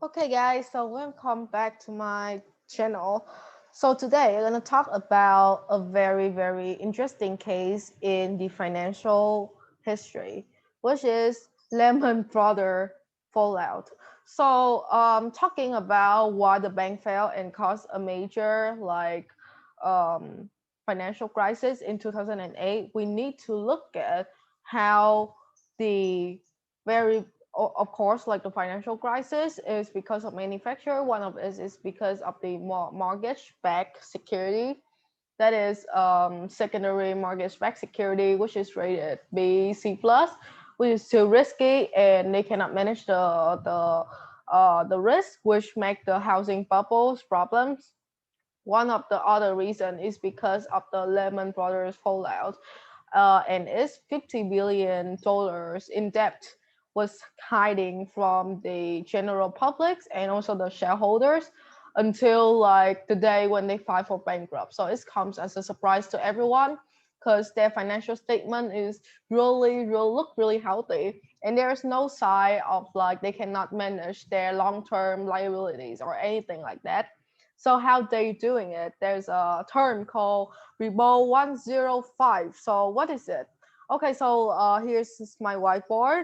Okay, guys, so welcome back to my channel. So today I'm gonna talk about a very, very interesting case in the financial history, which is Lehman Brothers fallout. So, talking about why the bank failed and caused a major um, financial crisis in 2008, we need to look at how the very of course, like the financial crisis is because of manufacturer. One of it is because of the mortgage-backed security. That is secondary mortgage-backed security, which is rated B, C plus, which is too risky, and they cannot manage the risk, which make the housing bubbles problems. One of the other reason is because of the Lehman Brothers fallout, and its $50 billion in debt was hiding from the general public and also the shareholders until like the day when they filed for bankrupt. So it comes as a surprise to everyone because their financial statement is look really healthy, and there is no sign of like they cannot manage their long-term liabilities or anything like that. So how they doing it? There's a term called Repo 105. So what is it? Okay, so here's my whiteboard.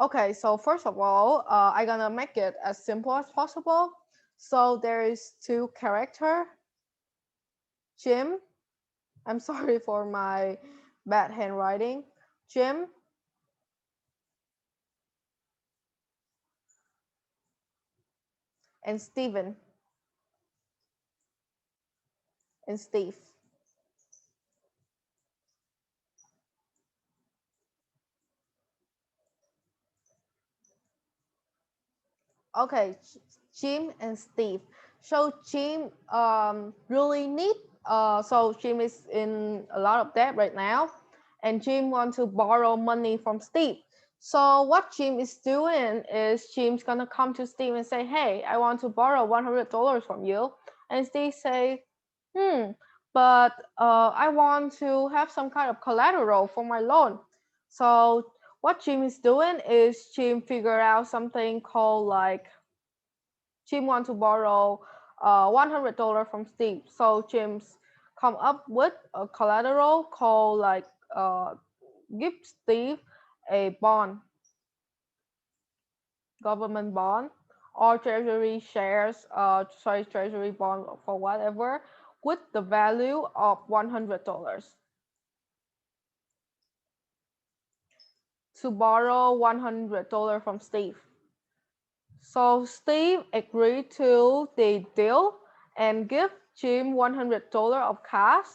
Okay, so first of all, I'm gonna make it as simple as possible. So there is two character, Jim. I'm sorry for my bad handwriting. Jim and Steven and Steve. Okay, Jim and Steve. So Jim really need so Jim is in a lot of debt right now, and Jim want to borrow money from Steve. So what Jim is doing is Jim's gonna come to Steve and say, "Hey, I want to borrow $100 from you," and Steve say, "Hmm, but I want to have some kind of collateral for my loan." So what Jim is doing is Jim figure out something called like Jim want to borrow $100 from Steve. So James come up with a collateral called like give Steve a bond, government bond, or treasury shares, treasury bond for whatever, with the value of $100 to borrow $100 from Steve. So Steve agreed to the deal and give Jim $100 of cash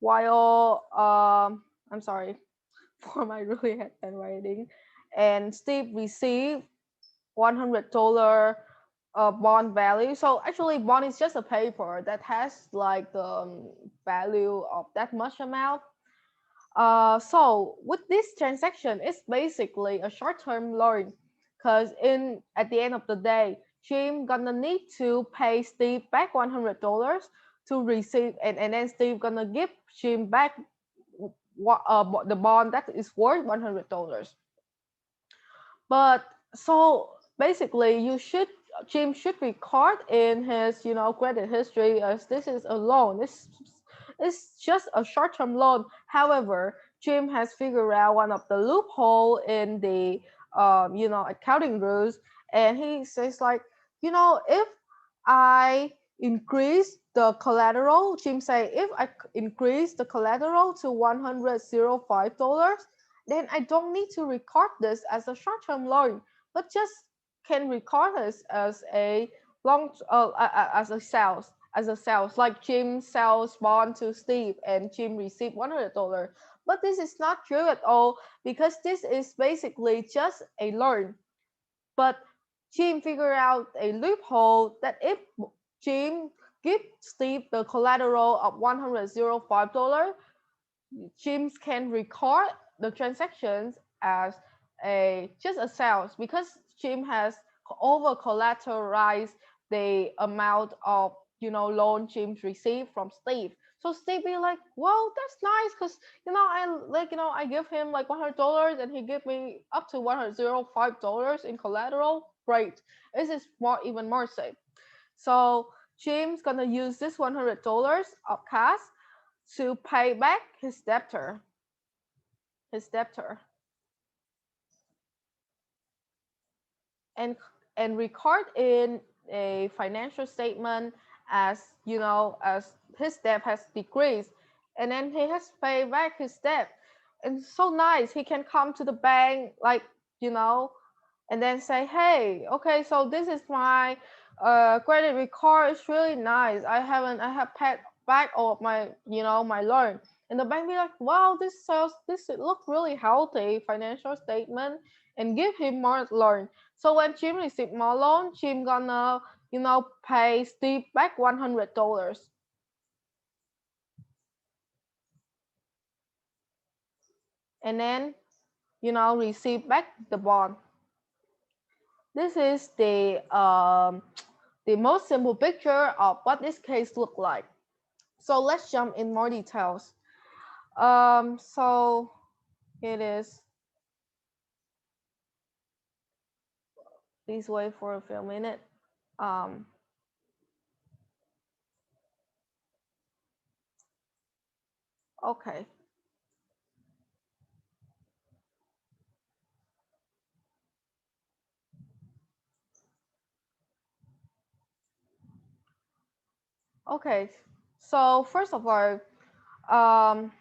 while I'm sorry for my really bad handwriting, and Steve received $100 bond value. So actually, bond is just a paper that has like the value of that much amount. So with this transaction, it's basically a short-term loan, because in at the end of the day, Jim gonna need to pay Steve back $100 to receive, and then Steve gonna give Jim back the bond that is worth $100. But so basically, you should Jim should record in his credit history as this is a loan. This is just a short-term loan. However, Jim has figured out one of the loophole in the accounting rules, and he says like, if I increase the collateral, Jim say if I increase the collateral to $105, then I don't need to record this as a short-term loan, but just can record this as a long as a sales, like Jim sells bond to Steve and Jim received $100. But this is not true at all, because this is basically just a loan. But Jim figured out a loophole that if Jim gives Steve the collateral of $105, James can record the transactions as a just a sales, because Jim has over collateralized the amount of loan James received from Steve. So Steve be like, well, that's nice because I give him like $100 and he give me up to $105 in collateral. Great, this is even more safe. So Jim's gonna use this $100 of cash to pay back his debtor. His debtor. and and record in a financial statement as as his debt has decreased, and then he has paid back his debt. And so nice, he can come to the bank, like, you know and then say, hey, okay, so this is my credit record. It's really nice. I have paid back all of my my loan. And the bank be like, wow, this look really healthy financial statement, and give him more loan. So when Jim receive more loan, Jim gonna pay Steve back $100, and then receive back the bond. This is the most simple picture of what this case look like. So let's jump in more details. So it is. Please wait for a few minutes. Um, okay. Okay. So first of all, um,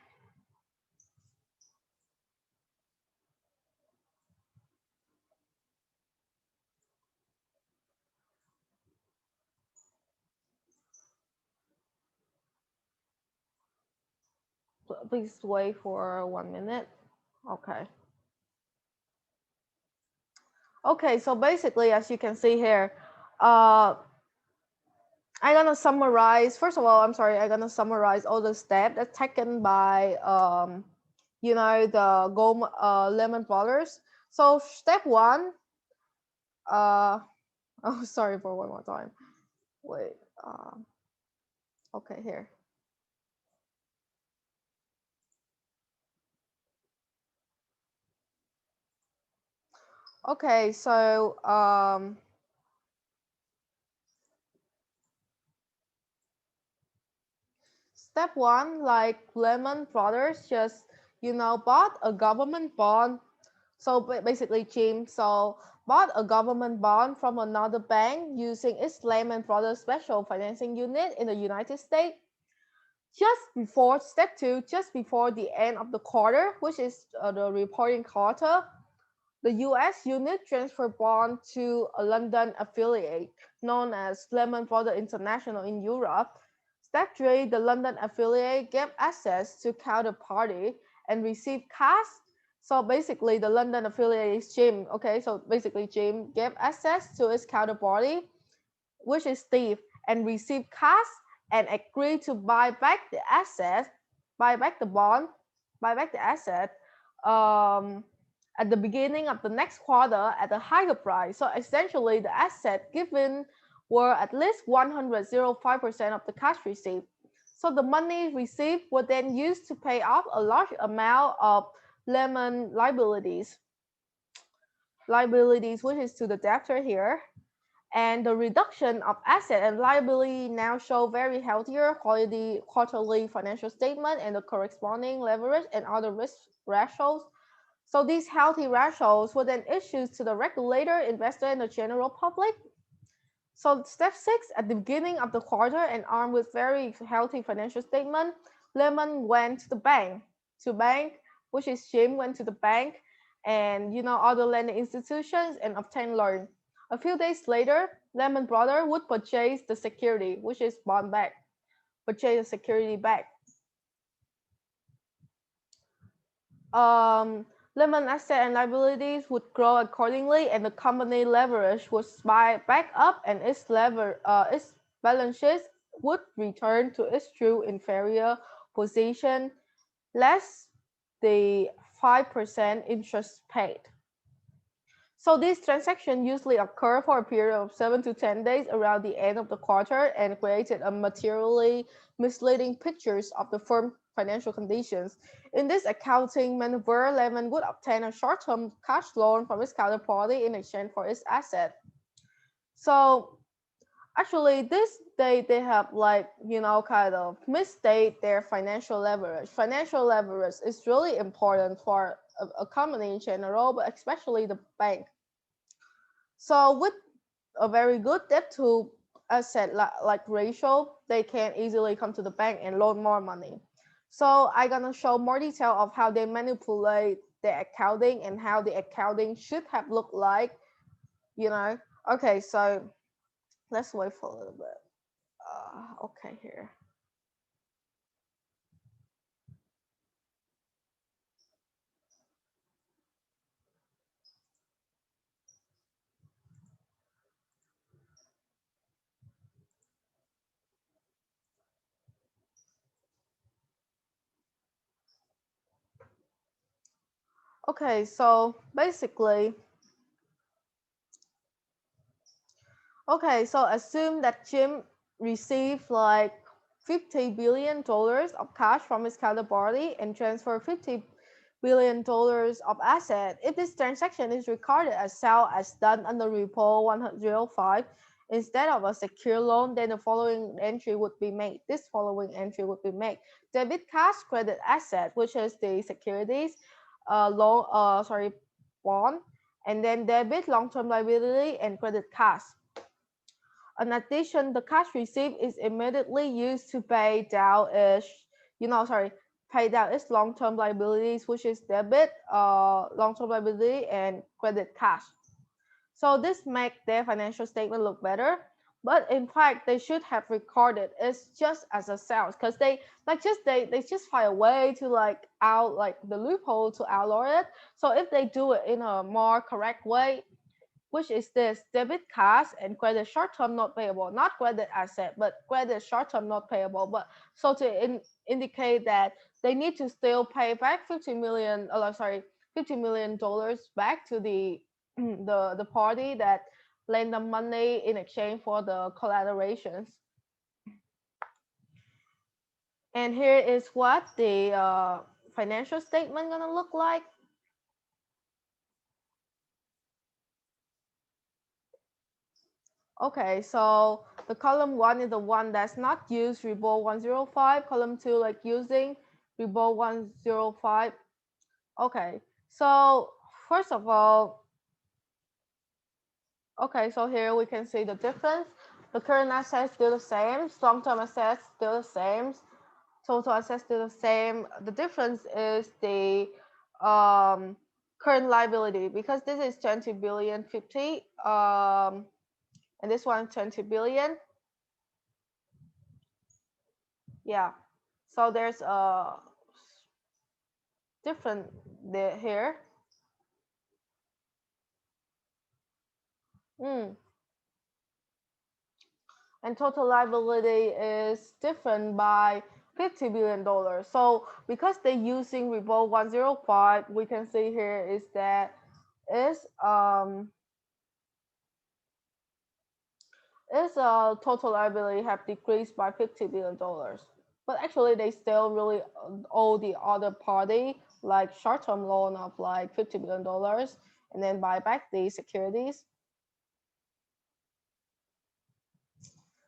please wait for 1 minute. Okay. Okay. So basically, as you can see here, uh, I'm gonna summarize. First of all, I'm sorry. I'm gonna summarize all the steps that's taken by the Lehman Brothers. So step one. Oh, sorry for one more time. Wait. Okay, here. Okay, so step one, like Lehman Brothers just bought a government bond. So basically, Jim bought a government bond from another bank using its Lehman Brothers Special Financing Unit in the United States. Just before step two, just before the end of the quarter, which is the reporting quarter, the US unit transferred bond to a London affiliate known as Lehman Brothers International in Europe. Step 3, the London affiliate gave access to counterparty and received cash. So basically, the London affiliate is Jim. Okay, so basically, Jim gave access to his counterparty, which is Steve, and received cash and agreed to buy back the asset, buy back the bond, buy back the asset um, at the beginning of the next quarter at a higher price. So essentially, the asset given were at least 105% of the cash received. So the money received were then used to pay off a large amount of Lehman liabilities, which is to the debtor here. And the reduction of asset and liability now show very healthier quarterly financial statement and the corresponding leverage and other risk ratios. So these healthy ratios were then issued to the regulator, investor, and the general public. So step 6, at the beginning of the quarter and armed with very healthy financial statement, Lehman went to the bank, which is Jim went to the bank and other lending institutions and obtained loan. A few days later, Lehman Brothers would purchase the security, which is bond back, purchase the security back. Lehman asset and liabilities would grow accordingly, and the company leverage would spike back up, and its balance sheet would return to its true inferior position, less the 5% interest paid. So these transactions usually occur for a period of 7 to 10 days around the end of the quarter and created a materially misleading pictures of the firm's financial conditions. In this accounting maneuver, Lehman would obtain a short-term cash loan from his counterparty in exchange for his asset. So actually this they have like kind of misstate their financial leverage. Financial leverage is really important for a company in general, but especially the bank. So with a very good debt to asset like ratio, they can easily come to the bank and loan more money. So I'm gonna show more detail of how they manipulate the accounting and how the accounting should have looked like, you know. Okay, so let's wait for a little bit. Okay, here. Okay, so basically, okay, so assume that Jim received like $50 billion of cash from his counterparty and transfer $50 billion of asset. If this transaction is recorded as sale as done under Repo 105 instead of a secure loan, then the following entry would be made. This following entry would be made. Debit cash, credit asset, which is the securities, bond, and then debit long-term liability and credit cash. In addition, the cash received is immediately used to pay down its long-term liabilities, which is debit, long-term liability, and credit cash. So this makes their financial statement look better. But in fact, they should have recorded it just as a sales because they just find a way to the loophole to outlaw it. So if they do it in a more correct way, which is this debit cash and credit short-term not payable, not credit asset, but credit short-term not payable. But so to indicate that they need to still pay back $50 million back to the the party that lend them money in exchange for the collateralations. And here is what the financial statement gonna look like. Okay, so the column 1 is the one that's not used Repo 105. Column 2 like using Repo 105. Okay, so first of all, okay, so here we can see the difference. The current assets still the same, long-term assets still the same, total assets still the same. The difference is the current liability, because this is 20 billion 50 and this one 20 billion. Yeah, so there's a different here. Mm. And total liability is different by $50 billion. So because they're using Repo 105, we can see here is that is total liability have decreased by $50 billion. But actually they still really owe the other party like short-term loan of like $50 billion and then buy back the securities.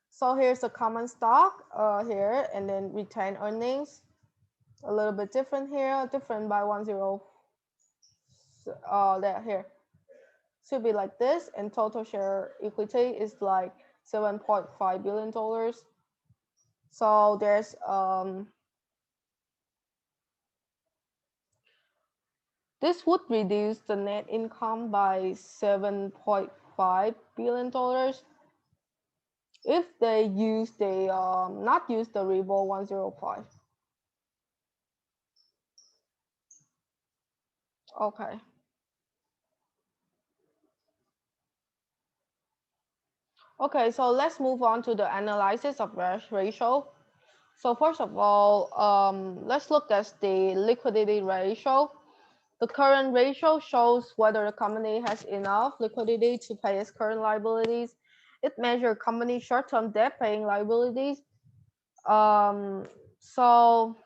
So here's the common stock here, and then retained earnings. A little bit different here, different by 10. That here should be like this, and total share equity is like $7.5 billion. So there's this would reduce the net income by $7.5 billion if they use the not use the Repo 105. Okay. Okay, so let's move on to the analysis of ratio. So first of all, let's look at the liquidity ratio. The current ratio shows whether the company has enough liquidity to pay its current liabilities. It measures company short-term debt paying liabilities. So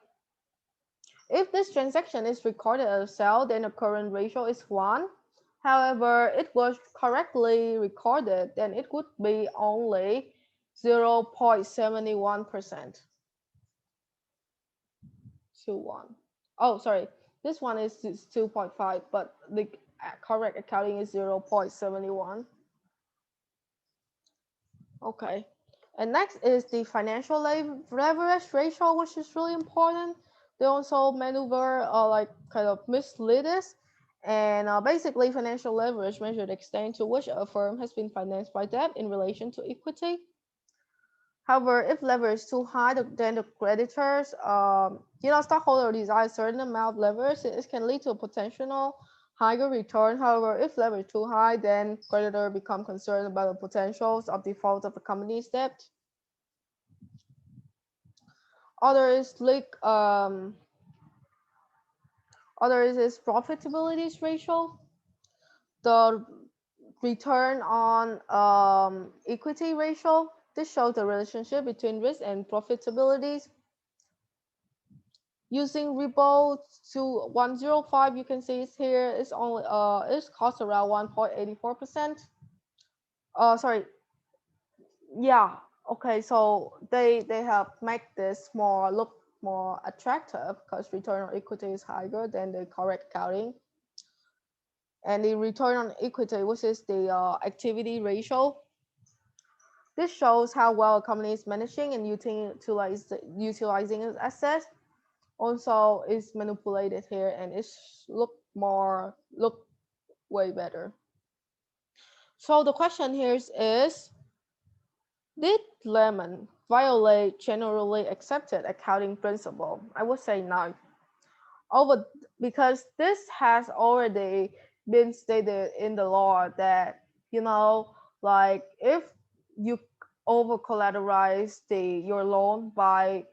if this transaction is recorded as a sale, then the current ratio is 1. However, it was correctly recorded, then it would be only 0.71% to 1. Oh, sorry. This one is 2.5, but the correct accounting is 0.71. Okay. And next is the financial leverage ratio, which is really important. They also maneuver like kind of mislead us. And basically, financial leverage measures the extent to which a firm has been financed by debt in relation to equity. However, if leverage is too high, then the creditors, stockholder desire a certain amount of leverage, it can lead to a potential higher return. However, if leverage is too high, then creditor become concerned about the potentials of default of the company's debt. Other is like other is profitability ratio. The return on equity ratio. This shows the relationship between risk and profitability. Using Repo to 105, you can see it's here. It's only it's cost around 1.84%. Sorry. Yeah. Okay. So they have make this more look more attractive because return on equity is higher than the correct accounting. And the return on equity, which is the activity ratio. This shows how well a company is managing and utilizing its assets. Also, is manipulated here and it's look way better. So the question here is, did Lehman violate generally accepted accounting principle? I would say no. Over because this has already been stated in the law that like if you over collateralize your loan by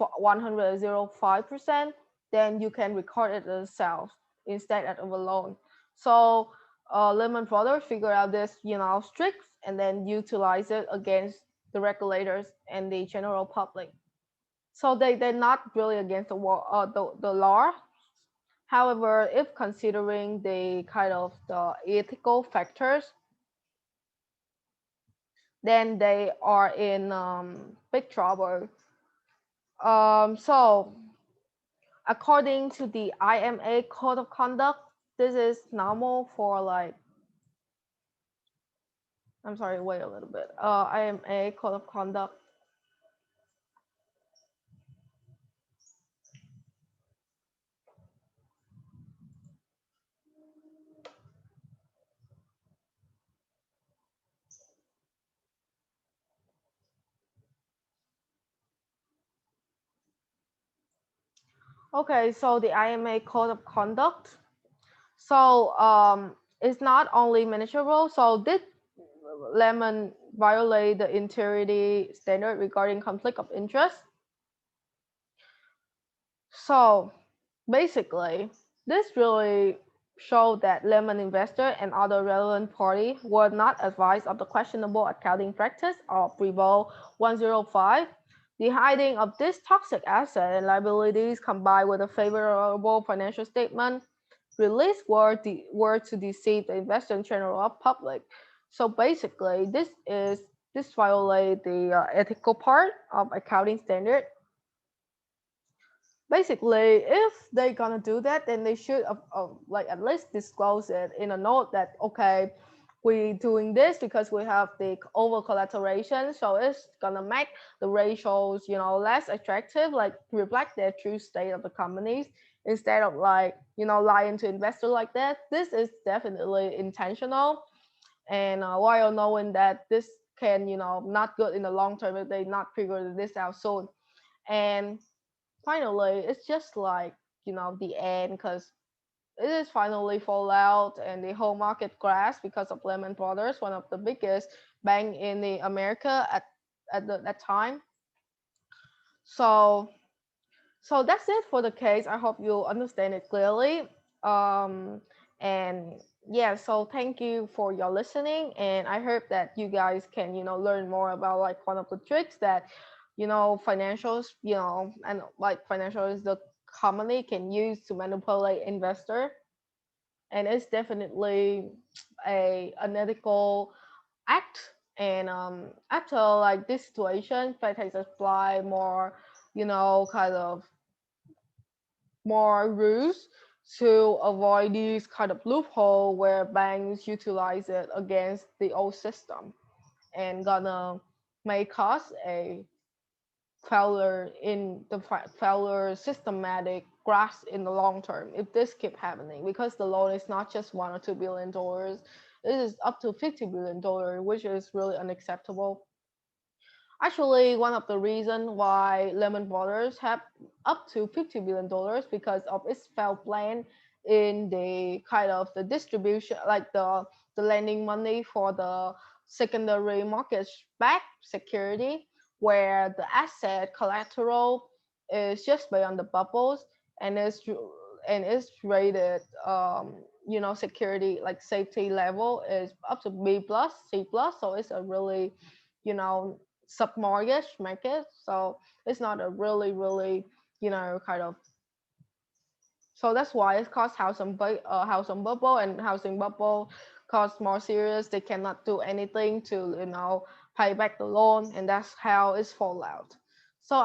105%, then you can record it as sales instead of a loan. So Lehman Brothers figure out this strict and then utilize it against the regulators and the general public. So they're not really against the law. However, if considering the kind of the ethical factors, then they are in big trouble. So according to the IMA code of conduct, this is normal for like, I'm sorry, wait a little bit. IMA code of conduct. Okay, so the IMA code of conduct. So it's not only manageable. So did Lemon violate the integrity standard regarding conflict of interest? So basically, this really showed that Lemon investor and other relevant party were not advised of the questionable accounting practice of Repo 105. The hiding of this toxic asset and liabilities combined with a favorable financial statement release were to deceive the investor and general public. So basically, this violate the ethical part of accounting standard. Basically, if they're gonna do that, then they should like at least disclose it in a note that okay, we doing this because we have the over collateralization, so it's gonna make the ratios less attractive, like reflect the true state of the companies instead of like lying to investor like that. This is definitely intentional, and while knowing that this can not good in the long term if they not figure this out soon. And finally, it's just like the end because it is finally fall out and the whole market crashed because of Lehman Brothers, one of the biggest bank in the America that time. So that's it for the case. I hope you understand it clearly. um and yeah, so thank you for your listening, and I hope that you guys can learn more about like one of the tricks that financials, and like financial is the commonly can use to manipulate investor. And it's definitely a unethical act. And after like this situation, Fed has applied more, kind of more rules to avoid these kind of loophole where banks utilize it against the old system, and gonna make us a failure in the failure systematic grasp in the long term if this keep happening, because the loan is not just $1 or $2 billion. It is up to $50 billion, which is really unacceptable. Actually, one of the reasons why Lehman Brothers have up to $50 billion because of its failed plan in the kind of the distribution, like the lending money for the secondary mortgage backed security, where the asset collateral is just beyond the bubbles, and is rated security like safety level is up to B plus C plus, so it's a really you know sub-mortgage market. So it's not a really, kind of. So that's why it's called housing bubble, and housing bubble costs more serious. They cannot do anything to pay back the loan, and that's how it's fall out. So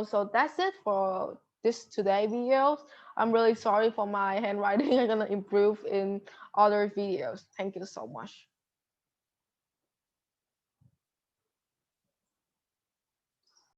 so that's it for this today videos. I'm really sorry for my handwriting. I'm gonna improve in other videos. Thank you so much.